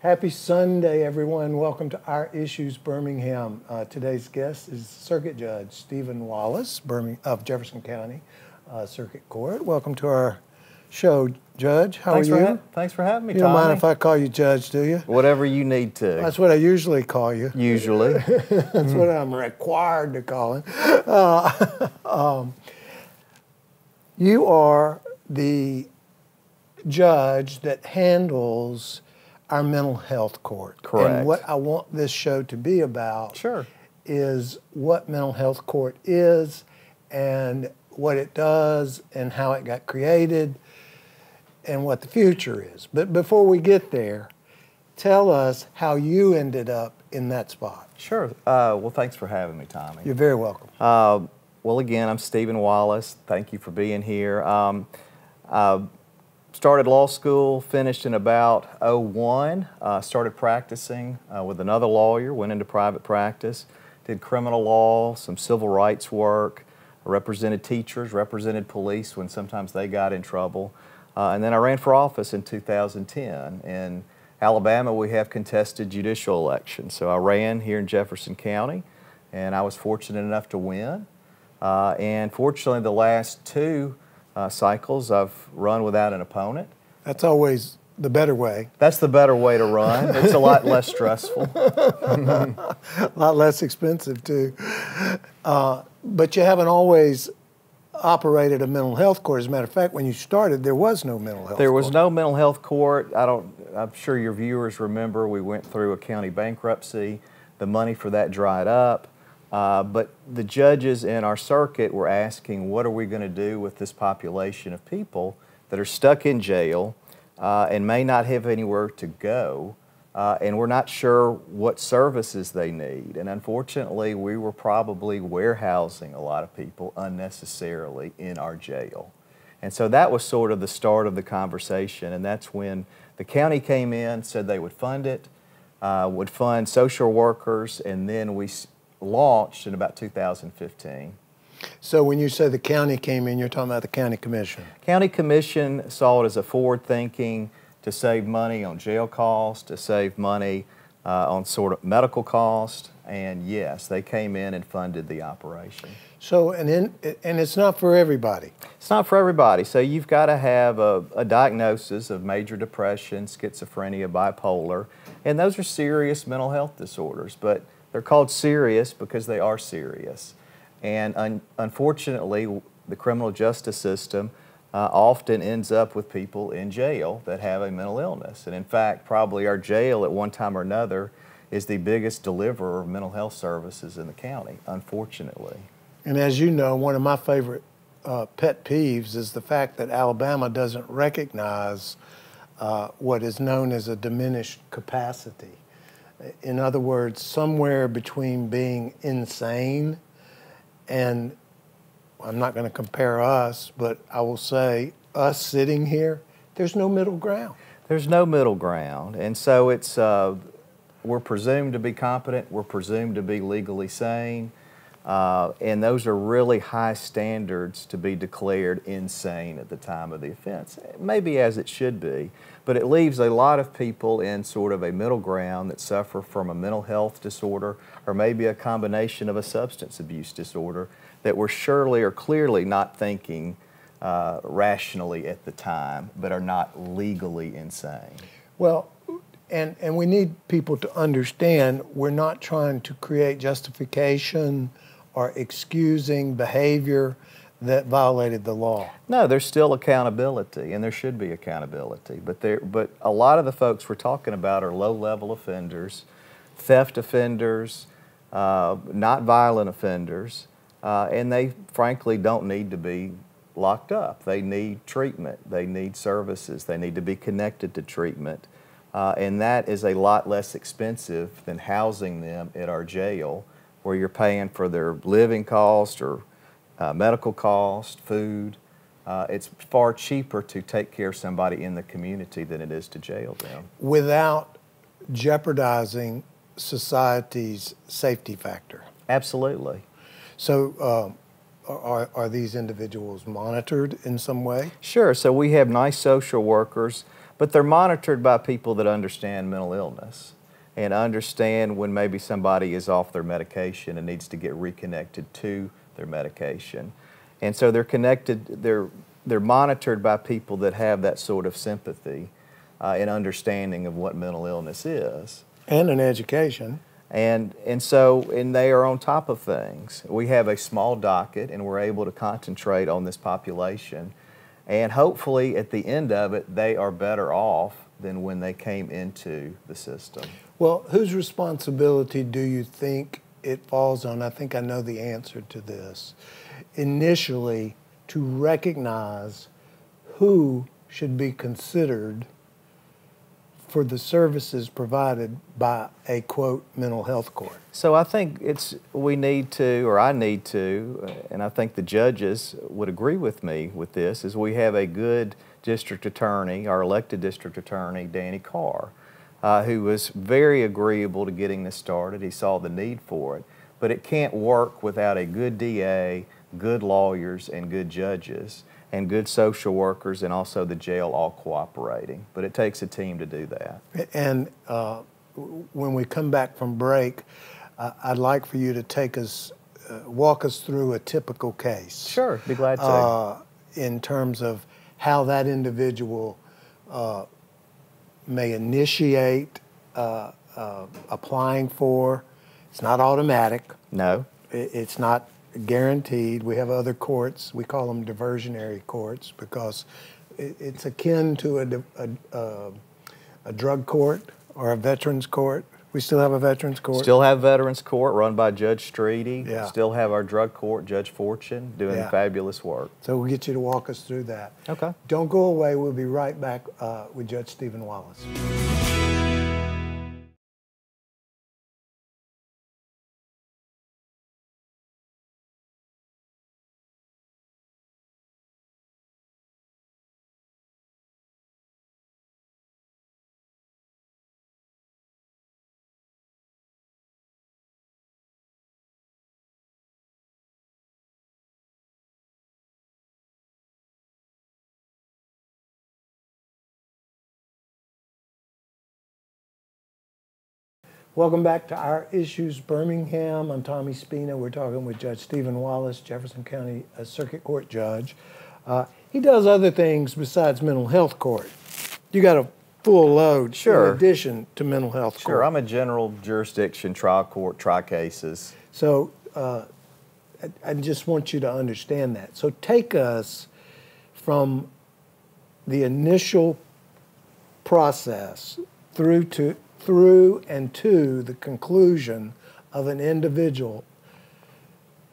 Happy Sunday, everyone. Welcome to Our Issues Birmingham. Today's guest is Circuit Judge Stephen Wallace of Jefferson County Circuit Court. Welcome to our show, Judge. How are you? Thanks for having me, You don't mind if I call you Judge, do you? Whatever you need to. That's what I usually call you. Usually. That's what I'm required to call him. You are the judge that handles our mental health court. Correct. And what I want this show to be about Sure. is what mental health court is and what it does and how it got created and what the future is. But before we get there, tell us how you ended up in that spot. Sure. Well, thanks for having me, Tommy. You're very welcome. Well, again, I'm Stephen Wallace. Thank you for being here. Started law school, finished in about '01, started practicing with another lawyer, went into private practice, did criminal law, some civil rights work, represented teachers, represented police when sometimes they got in trouble, and then I ran for office in 2010. In Alabama, we have contested judicial elections, so I ran here in Jefferson County, and I was fortunate enough to win, and fortunately the last two cycles I've run without an opponent. That's always the better way. That's the better way to run. It's a lot less stressful. A lot less expensive too. But you haven't always operated a mental health court. As a matter of fact, when you started, there was no mental health court. There was no mental health court. I'm sure your viewers remember we went through a county bankruptcy. The money for that dried up. But the judges in our circuit were asking, what are we going to do with this population of people that are stuck in jail and may not have anywhere to go, and we're not sure what services they need. And unfortunately, we were probably warehousing a lot of people unnecessarily in our jail. And so that was sort of the start of the conversation, and that's when the county came in, said they would fund it, would fund social workers, and then we launched in about 2015. So when you say the county came in, you're talking about the county commission? County commission saw it as a forward-thinking to save money on jail costs, to save money on sort of medical costs, and yes, they came in and funded the operation. So, and it's not for everybody? It's not for everybody. So you've got to have a diagnosis of major depression, schizophrenia, bipolar, and those are serious mental health disorders, but they're called serious because they are serious. And unfortunately, the criminal justice system often ends up with people in jail that have a mental illness. And in fact, probably our jail at one time or another is the biggest deliverer of mental health services in the county, unfortunately. And as you know, one of my favorite pet peeves is the fact that Alabama doesn't recognize what is known as a diminished capacity. In other words, somewhere between being insane and, I'm not going to compare us, but I will say us sitting here, there's no middle ground. There's no middle ground. And so it's, we're presumed to be competent, we're presumed to be legally sane, and those are really high standards to be declared insane at the time of the offense. Maybe as it should be, but it leaves a lot of people in sort of a middle ground that suffer from a mental health disorder or maybe a combination of a substance abuse disorder that were surely or clearly not thinking rationally at the time, but are not legally insane. Well, and we need people to understand we're not trying to create justification or excusing behavior that violated the law. No, there's still accountability, and there should be accountability. But a lot of the folks we're talking about are low-level offenders, theft offenders, not violent offenders, and they frankly don't need to be locked up. They need treatment. They need services. They need to be connected to treatment. And that is a lot less expensive than housing them at our jail, where you're paying for their living cost or medical cost, food. It's far cheaper to take care of somebody in the community than it is to jail them. Without jeopardizing society's safety factor. Absolutely. So are these individuals monitored in some way? Sure. So we have nice social workers. But they're monitored by people that understand mental illness and understand when maybe somebody is off their medication and needs to get reconnected to their medication. And so they're connected, they're monitored by people that have that sort of sympathy and understanding of what mental illness is. And an education. And they are on top of things. We have a small docket and we're able to concentrate on this population. And hopefully at the end of it, they are better off than when they came into the system. Well, whose responsibility do you think it falls on? I think I know the answer to this. Initially, to recognize who should be considered for the services provided by a, quote, mental health court. So I think we need to, or I need to, and I think the judges would agree with me with this, is we have a good district attorney, our elected district attorney, Danny Carr, who was very agreeable to getting this started. He saw the need for it, but it can't work without a good DA, good lawyers, and good judges, and good social workers, and also the jail all cooperating. But it takes a team to do that. And when we come back from break, I'd like for you to take us, walk us through a typical case. Sure, be glad to. In terms of how that individual may initiate applying for. It's not automatic. No. It's not guaranteed. We have other courts. We call them diversionary courts because it's akin to a drug court or a veterans court. We still have a veterans court. Still have veterans court run by Judge Streety. Yeah. Still have our drug court, Judge Fortune, doing fabulous work. So we'll get you to walk us through that. Okay. Don't go away. We'll be right back with Judge Stephen Wallace. Welcome back to Our Issues Birmingham. I'm Tommy Spina. We're talking with Judge Stephen Wallace, Jefferson County Circuit Court Judge. He does other things besides mental health court. You got a full load in addition to mental health court. Sure, I'm a general jurisdiction trial court, try cases. So I just want you to understand that. So take us from the initial process through and to the conclusion of an individual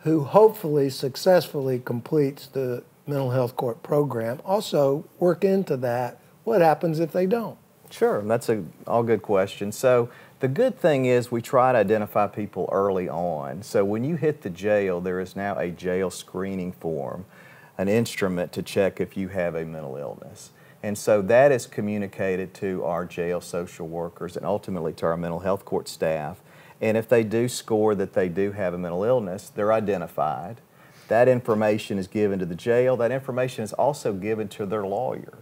who hopefully successfully completes the mental health court program. Also work into that, what happens if they don't? Sure, that's all good questions. So the good thing is we try to identify people early on. So when you hit the jail, there is now a jail screening form, an instrument to check if you have a mental illness. And so that is communicated to our jail social workers and ultimately to our mental health court staff. And if they do score that they do have a mental illness, they're identified. That information is given to the jail. That information is also given to their lawyer.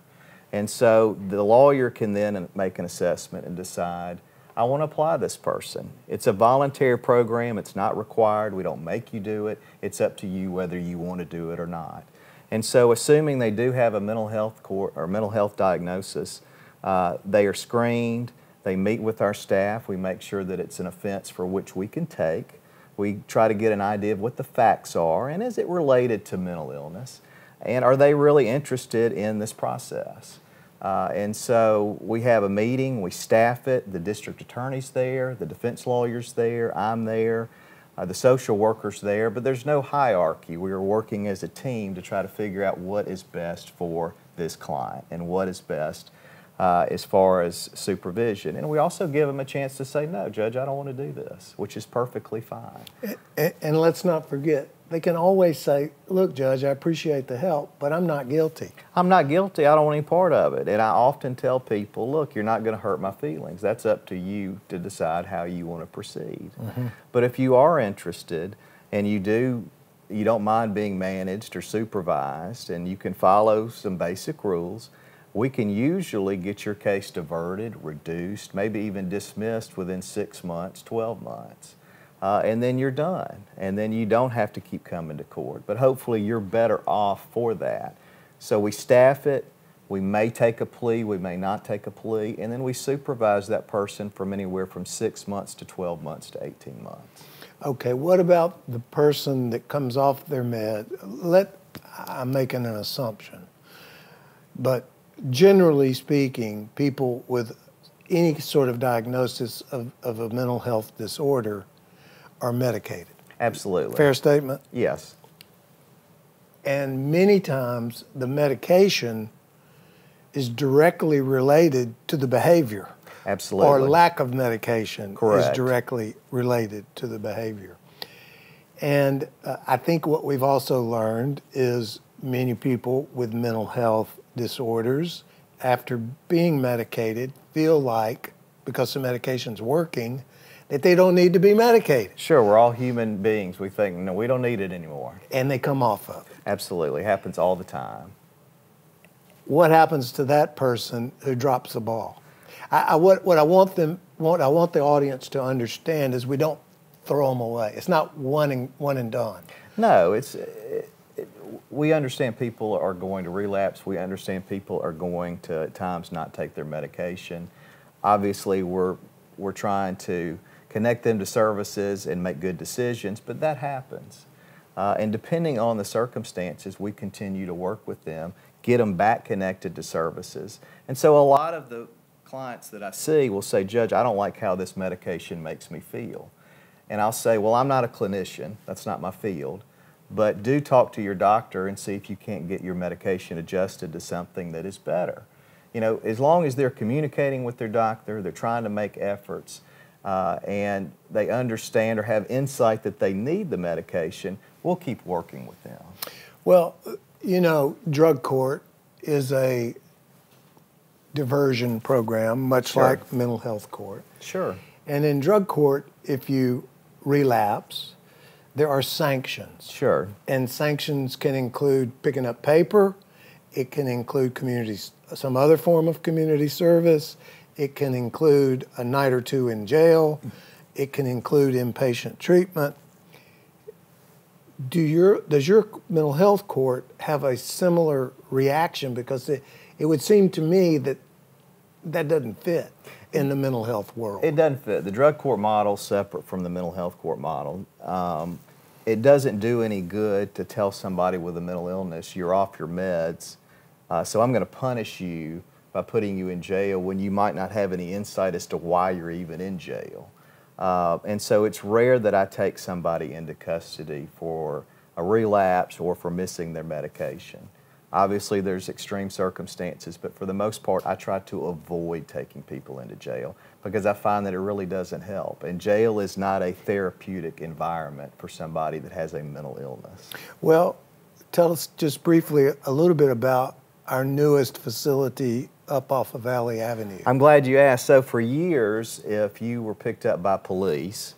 And so the lawyer can then make an assessment and decide, I want to apply this person. It's a voluntary program. It's not required. We don't make you do it. It's up to you whether you want to do it or not. And so assuming they do have a mental health court or mental health diagnosis, they are screened, they meet with our staff, we make sure that it's an offense for which we can take. We try to get an idea of what the facts are and is it related to mental illness and are they really interested in this process. And so we have a meeting, we staff it, the district attorney's there, the defense lawyer's there, I'm there. The social workers there, but there's no hierarchy. We are working as a team to try to figure out what is best for this client and what is best as far as supervision. And we also give them a chance to say, no, Judge, I don't want to do this, which is perfectly fine. And let's not forget, they can always say, look, Judge, I appreciate the help, but I'm not guilty. I'm not guilty. I don't want any part of it. And I often tell people, look, you're not going to hurt my feelings. That's up to you to decide how you want to proceed. Mm-hmm. But if you are interested and you don't mind being managed or supervised and you can follow some basic rules, we can usually get your case diverted, reduced, maybe even dismissed within 6 months, 12 months. And then you're done. And then you don't have to keep coming to court. But hopefully you're better off for that. So we staff it. We may take a plea, we may not take a plea, and then we supervise that person from anywhere from 6 months to 12 months to 18 months. Okay, what about the person that comes off their med? I'm making an assumption, but generally speaking, people with any sort of diagnosis of a mental health disorder are medicated. Absolutely. Fair statement? Yes. And many times the medication is directly related to the behavior. Absolutely. Or lack of medication Correct. is directly related to the behavior. And I think what we've also learned is many people with mental health disorders, after being medicated, feel like, because the medication's working, that they don't need to be medicated. Sure, we're all human beings. We think, no, we don't need it anymore. And they come off of it. Absolutely. Happens all the time. What happens to that person who drops the ball? What I want the audience to understand is we don't throw them away. It's not one and done. No, we understand people are going to relapse. We understand people are going to at times not take their medication. Obviously, we're trying to connect them to services and make good decisions, but that happens. And depending on the circumstances, we continue to work with them, get them back connected to services. And so a lot of the clients that I see will say, Judge, I don't like how this medication makes me feel. And I'll say, well, I'm not a clinician. That's not my field. But do talk to your doctor and see if you can't get your medication adjusted to something that is better. You know, as long as they're communicating with their doctor, they're trying to make efforts, and they understand or have insight that they need the medication, we'll keep working with them. Well, you know, drug court is a diversion program, much Sure. like mental health court. Sure. And in drug court, if you relapse, there are sanctions. Sure. And sanctions can include picking up paper, it can include some other form of community service, it can include a night or two in jail, it can include inpatient treatment. Does your mental health court have a similar reaction? Because it would seem to me that doesn't fit in the mental health world. It doesn't fit. The drug court model is separate from the mental health court model. It doesn't do any good to tell somebody with a mental illness, you're off your meds, so I'm going to punish you by putting you in jail when you might not have any insight as to why you're even in jail. And so it's rare that I take somebody into custody for a relapse or for missing their medication. Obviously, there's extreme circumstances, but for the most part, I try to avoid taking people into jail because I find that it really doesn't help. And jail is not a therapeutic environment for somebody that has a mental illness. Well, tell us just briefly a little bit about our newest facility up off of Valley Avenue. I'm glad you asked. So for years, if you were picked up by police,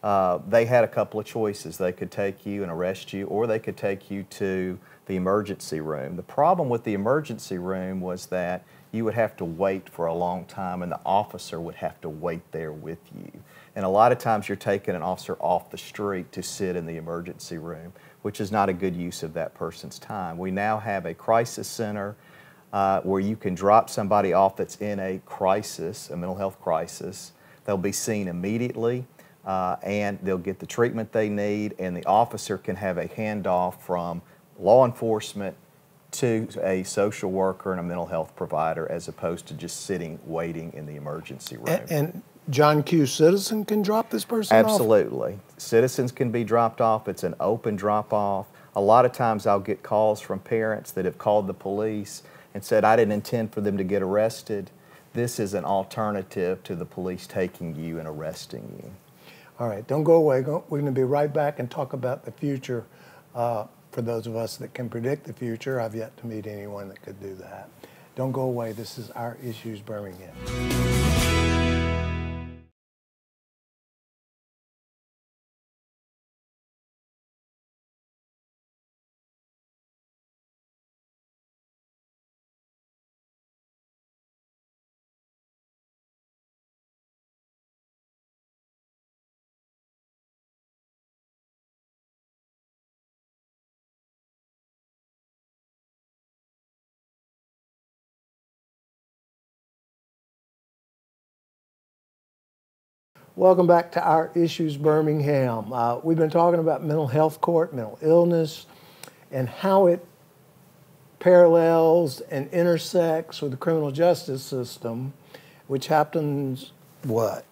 they had a couple of choices. They could take you and arrest you, or they could take you to the emergency room. The problem with the emergency room was that you would have to wait for a long time and the officer would have to wait there with you. And a lot of times you're taking an officer off the street to sit in the emergency room, which is not a good use of that person's time. We now have a crisis center where you can drop somebody off that's in a crisis, a mental health crisis. They'll be seen immediately and they'll get the treatment they need, and the officer can have a handoff from law enforcement to a social worker and a mental health provider, as opposed to just sitting waiting in the emergency room. And John Q. Citizen can drop this person off? Absolutely. Citizens can be dropped off. It's an open drop-off. A lot of times I'll get calls from parents that have called the police and said, I didn't intend for them to get arrested. This is an alternative to the police taking you and arresting you. All right, don't go away. We're going to be right back and talk about the future. For those of us that can predict the future, I've yet to meet anyone that could do that. Don't go away. This is Our Issues Birmingham. Welcome back to Our Issues Birmingham. We've been talking about mental health court, mental illness, and how it parallels and intersects with the criminal justice system, which happens, what,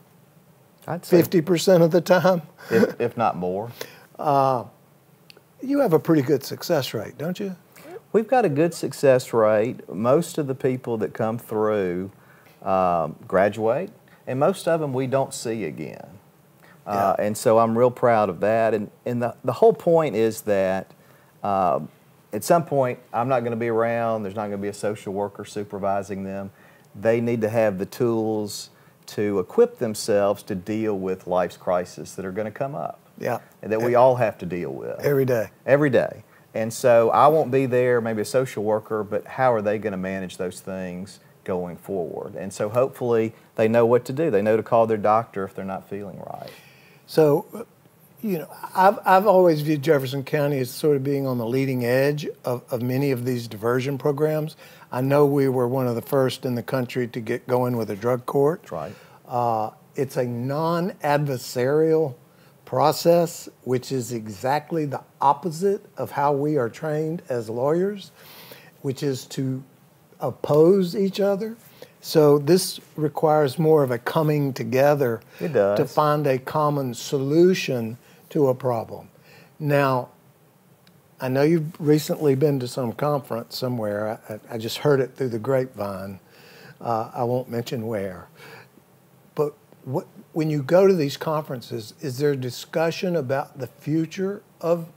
I'd say 50% of the time? if not more. You have a pretty good success rate, don't you? We've got a good success rate. Most of the people that come through graduate, and most of them we don't see again. Yeah. And so I'm real proud of that. And the whole point is that at some point I'm not going to be around, there's not going to be a social worker supervising them. They need to have the tools to equip themselves to deal with life's crises that are going to come up. Yeah. And that we all have to deal with. Every day. Every day. And so I won't be there, maybe a social worker, but how are they going to manage those things going forward? And so hopefully they know what to do. They know to call their doctor if they're not feeling right. So, you know, I've always viewed Jefferson County as sort of being on the leading edge of many of these diversion programs. I know we were one of the first in the country to get going with a drug court. That's right. It's a non-adversarial process, which is exactly the opposite of how we are trained as lawyers, which is to oppose each other. So this requires more of a coming together It does. to find a common solution to a problem. Now, I know you've recently been to some conference somewhere. I just heard it through the grapevine. I won't mention where. But when you go to these conferences, is there discussion about the future of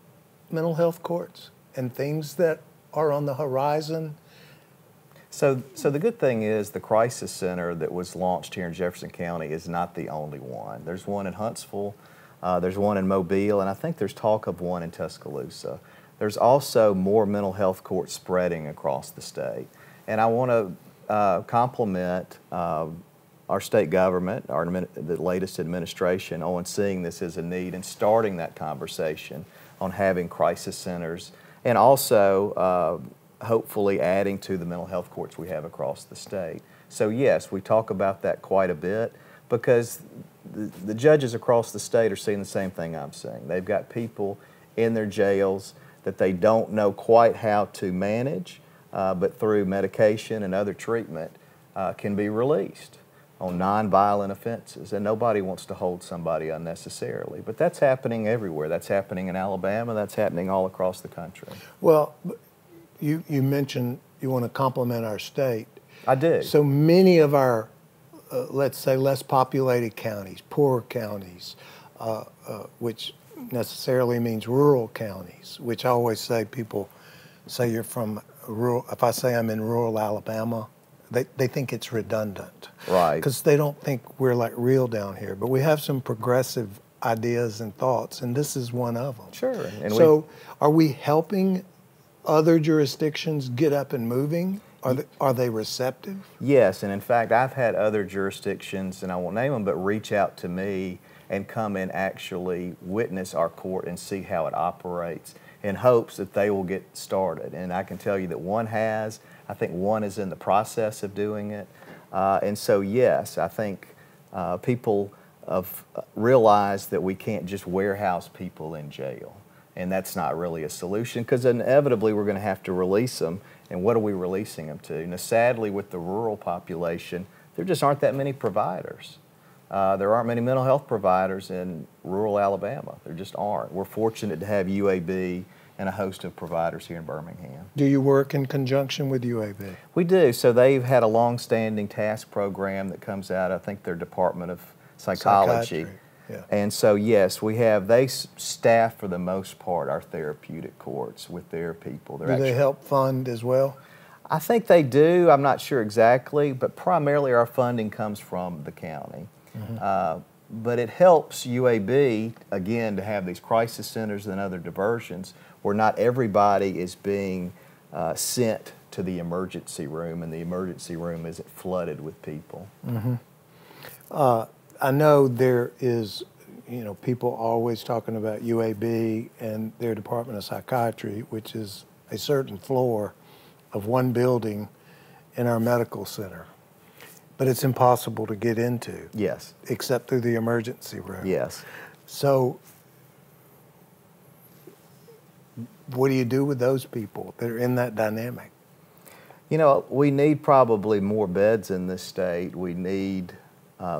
mental health courts and things that are on the horizon? So the good thing is the crisis center that was launched here in Jefferson County is not the only one. There's one in Huntsville, there's one in Mobile, and I think there's talk of one in Tuscaloosa. There's also more mental health courts spreading across the state. And I want to compliment our state government, the latest administration, on seeing this as a need and starting that conversation on having crisis centers, and also hopefully adding to the mental health courts we have across the state. So yes, we talk about that quite a bit because the judges across the state are seeing the same thing I'm seeing. They've got people in their jails that they don't know quite how to manage, but through medication and other treatment can be released on nonviolent offenses, and nobody wants to hold somebody unnecessarily. But that's happening everywhere. That's happening in Alabama. That's happening all across the country. Well, you mentioned you want to compliment our state. I do. So many of our, let's say, less populated counties, poorer counties, which necessarily means rural counties, which I always say people say you're from rural, if I say I'm in rural Alabama, they think it's redundant. Right. Because they don't think we're like real down here. But we have some progressive ideas and thoughts, and this is one of them. Sure. And so are we helping other jurisdictions get up and moving? Are they receptive? Yes, and in fact, I've had other jurisdictions, and I won't name them, but reach out to me and come and actually witness our court and see how it operates in hopes that they will get started. And I can tell you that one has. I think one is in the process of doing it. And so, yes, I think people have realized that we can't just warehouse people in jail. And that's not really a solution because inevitably we're going to have to release them. And what are we releasing them to? Now, sadly, with the rural population, there just aren't that many providers. There aren't many mental health providers in rural Alabama. There just aren't. We're fortunate to have UAB and a host of providers here in Birmingham. Do you work in conjunction with UAB? We do. So they've had a long-standing task program that comes out, I think their Department of Psychology. Yeah. And so, yes, they staff for the most part our therapeutic courts with their people. Do they help fund as well? I think they do. I'm not sure exactly, but primarily our funding comes from the county. Mm-hmm. But it helps UAB, again, to have these crisis centers and other diversions where not everybody is being sent to the emergency room, and the emergency room isn't flooded with people. Mm-hmm. I know there is, people always talking about UAB and their Department of Psychiatry, which is a certain floor of one building in our medical center. but it's impossible to get into. Yes. Except through the emergency room. Yes. So what do you do with those people that are in that dynamic? You know, we need probably more beds in this state. We need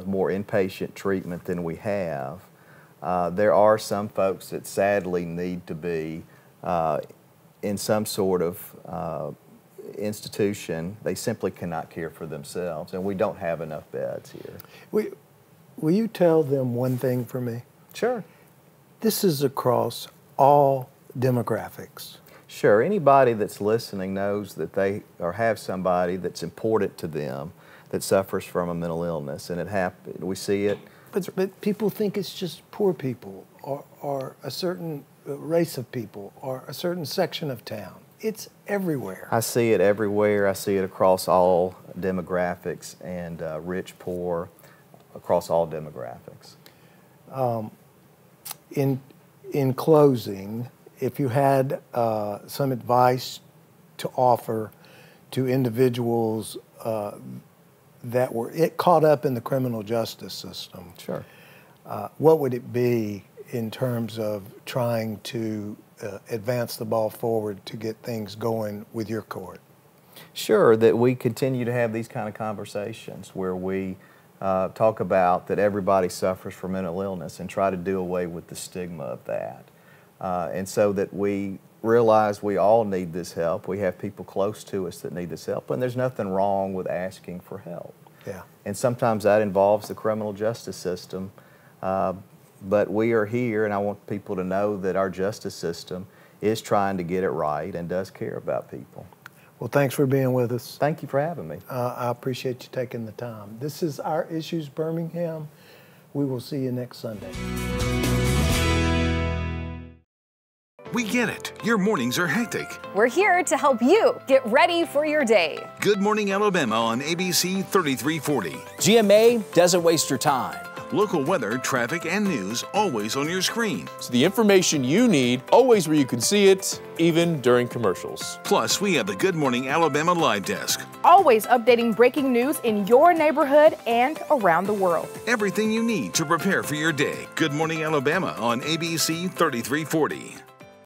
more inpatient treatment than we have. There are some folks that sadly need to be in some sort of institution. They simply cannot care for themselves, and we don't have enough beds here. Will you tell them one thing for me? Sure. This is across all demographics. Sure. Anybody that's listening knows that they or have somebody that's important to them that suffers from a mental illness, and we see it. But people think it's just poor people or a certain race of people or a certain section of town. It's everywhere. I see it everywhere. I see it across all demographics and rich, poor, across all demographics. In closing, if you had some advice to offer to individuals that were caught up in the criminal justice system, sure, what would it be in terms of trying to advance the ball forward to get things going with your court? Sure, that we continue to have these kind of conversations where we talk about that everybody suffers from mental illness and try to do away with the stigma of that. And so that we realize we all need this help. We have people close to us that need this help, and there's nothing wrong with asking for help. Yeah. And sometimes that involves the criminal justice system. But we are here, and I want people to know that our justice system is trying to get it right and does care about people. Well, thanks for being with us. Thank you for having me. I appreciate you taking the time. This is Our Issues Birmingham. We will see you next Sunday. We get it. Your mornings are hectic. We're here to help you get ready for your day. Good Morning Alabama on ABC 3340. GMA doesn't waste your time. Local weather, traffic, and news always on your screen. So the information you need, always where you can see it, even during commercials. Plus, we have the Good Morning Alabama Live Desk. Always updating breaking news in your neighborhood and around the world. Everything you need to prepare for your day. Good Morning Alabama on ABC 3340.